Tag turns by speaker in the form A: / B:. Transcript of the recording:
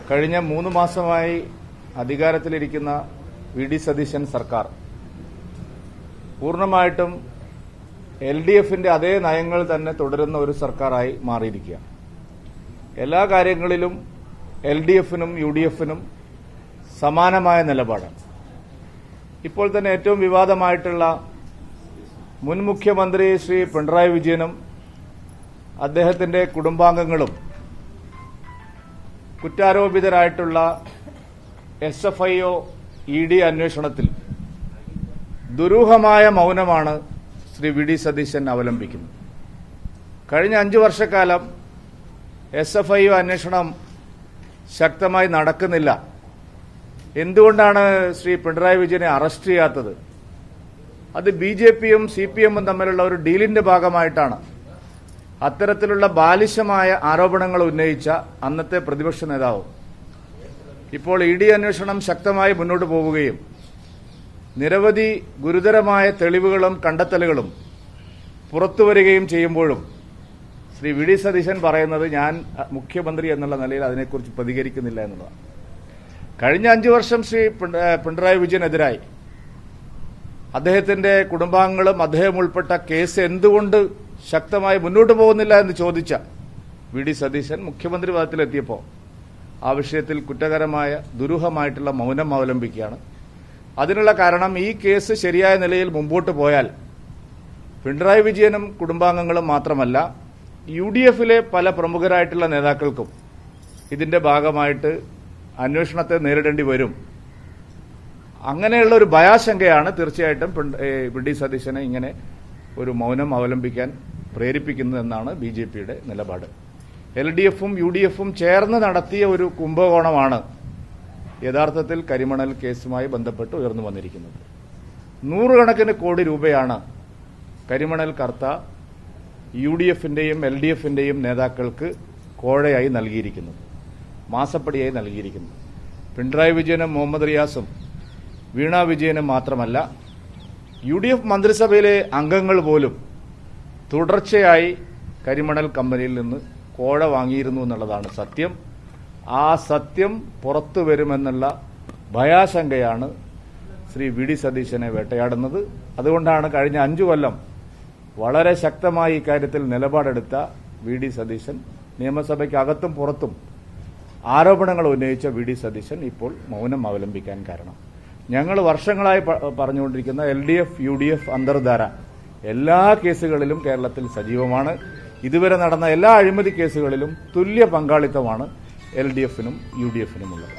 A: കഴിഞ്ഞ 3 മാസമായി അധികാരത്തിലിരിക്കുന്ന വി.ഡി. സതീശൻ സർക്കാർ പൂർണ്ണമായിട്ടും എൽ.ഡി.എഫിന്റെ അതേ നയങ്ങൾ തന്നെ തുടരുന്ന ഒരു സർക്കാരായി മാറിയിരിക്കുകയാണ്. എല്ലാ കാര്യങ്ങളിലും എൽ.ഡി.എഫിനും യു.ഡി.എഫിനും സമാനമായ നിലപാടാണ്. ഇപ്പോൾ തന്നെ ഏറ്റവും വിവാദമായിട്ടുള്ള മുൻ മുഖ്യമന്ത്രി ശ്രീ പിണറായി വിജയനും അദ്ദേഹത്തിന്റെ കുടുംബാംഗങ്ങളും കുറ്റാരോപിതരായിട്ടുള്ള എസ്.എഫ്.ഐ.ഒ ഇ.ഡി. അന്വേഷണത്തിൽ ദുരൂഹമായ മൌനമാണ് ശ്രീ വി.ഡി. സതീശൻ അവലംബിക്കുന്നത്. കഴിഞ്ഞ 5 വർഷക്കാലം എസ്.എഫ്.ഐ.ഒ അന്വേഷണം ശക്തമായി നടക്കുന്നില്ല. എന്തുകൊണ്ടാണ് ശ്രീ പിണറായി വിജയനെ അറസ്റ്റ് ചെയ്യാത്തത്? അത് ബി.ജെ.പിയും സി.പി.എമ്മും തമ്മിലുള്ള ഒരു ഡീലിന്റെ ഭാഗമായിട്ടാണ്. അത്തരത്തിലുള്ള ബാലിശമായ ആരോപണങ്ങൾ ഉന്നയിച്ച അന്നത്തെ പ്രതിപക്ഷ നേതാവ് ഇപ്പോൾ ഇ.ഡി. അന്വേഷണം ശക്തമായി മുന്നോട്ട് പോവുകയും നിരവധി ഗുരുതരമായ തെളിവുകളും കണ്ടെത്തലുകളും പുറത്തുവരികയും ചെയ്യുമ്പോഴും ശ്രീ വി.ഡി. സതീശൻ പറയുന്നത് ഞാൻ മുഖ്യമന്ത്രി എന്നുള്ള നിലയിൽ അതിനെക്കുറിച്ച് പ്രതികരിക്കുന്നില്ല എന്നുള്ളതാണ്. കഴിഞ്ഞ 5 വർഷം ശ്രീ പിണറായി വിജയനെതിരായി അദ്ദേഹത്തിന്റെ കുടുംബാംഗങ്ങളും അദ്ദേഹം ഉൾപ്പെട്ട കേസ് എന്തുകൊണ്ട് ശക്തമായി മുന്നോട്ട് പോകുന്നില്ല എന്ന് ചോദിച്ച വി.ഡി. സതീശൻ മുഖ്യമന്ത്രി പദത്തിലെത്തിയപ്പോൾ ആ വിഷയത്തിൽ കുറ്റകരമായ ദുരൂഹമായിട്ടുള്ള മൌനം അവലംബിക്കുകയാണ്. അതിനുള്ള കാരണം ഈ കേസ് ശരിയായ നിലയിൽ മുമ്പോട്ട് പോയാൽ പിണറായി വിജയനും കുടുംബാംഗങ്ങളും മാത്രമല്ല യു.ഡി.എഫിലെ പല പ്രമുഖരായിട്ടുള്ള നേതാക്കൾക്കും ഇതിന്റെ ഭാഗമായിട്ട് അന്വേഷണത്തെ നേരിടേണ്ടി വരും. അങ്ങനെയുള്ള ഒരു ഭയാശങ്കയാണ് തീർച്ചയായിട്ടും വി.ഡി. സതീശനെ ഇങ്ങനെ ഒരു മൌനം അവലംബിക്കാൻ പ്രേരിപ്പിക്കുന്നതെന്നാണ് ബി.ജെ.പിയുടെ നിലപാട്. എൽ.ഡി.എഫും യു.ഡി.എഫും ചേർന്ന് നടത്തിയ ഒരു കുംഭകോണമാണ് യഥാർത്ഥത്തിൽ കരിമണൽ കേസുമായി ബന്ധപ്പെട്ട് ഉയർന്നു വന്നിരിക്കുന്നത്. 100 കണക്കിന് കോടി രൂപയാണ് കരിമണൽ കർത്ത യു.ഡി.എഫിന്റെയും എൽ.ഡി.എഫിന്റെയും നേതാക്കൾക്ക് കോഴയായി നൽകിയിരിക്കുന്നത്, മാസപ്പടിയായി നൽകിയിരിക്കുന്നത്. പിണറായി വിജയനും മുഹമ്മദ് റിയാസും വീണ വിജയനും മാത്രമല്ല യു.ഡി.എഫ് മന്ത്രിസഭയിലെ അംഗങ്ങൾ പോലും തുടർച്ചയായി കരിമണൽ കമ്പനിയിൽ നിന്ന് കോഴ വാങ്ങിയിരുന്നു എന്നുള്ളതാണ് സത്യം. ആ സത്യം പുറത്തു വരുമെന്നുള്ള ഭയാശങ്കയാണ് ശ്രീ വി.ഡി. സതീശനെ വേട്ടയാടുന്നത്. അതുകൊണ്ടാണ് കഴിഞ്ഞ 5 കൊല്ലം വളരെ ശക്തമായി ഇക്കാര്യത്തിൽ നിലപാടെടുത്ത വി.ഡി. സതീശൻ നിയമസഭയ്ക്കകത്തും പുറത്തും ആരോപണങ്ങൾ ഉന്നയിച്ച വി.ഡി. സതീശൻ ഇപ്പോൾ മൌനം അവലംബിക്കാൻ കാരണം. ഞങ്ങൾ വർഷങ്ങളായി പറഞ്ഞുകൊണ്ടിരിക്കുന്ന എൽ.ഡി.എഫ് യു.ഡി.എഫ് അന്തർധാര എല്ലാ കേസുകളിലും കേരളത്തിൽ സജീവമാണ്. ഇതുവരെ നടന്ന എല്ലാ അഴിമതി കേസുകളിലും തുല്യ പങ്കാളിത്തമാണ് എൽ.ഡി.എഫിനും യു.ഡി.എഫിനുമുള്ളത്.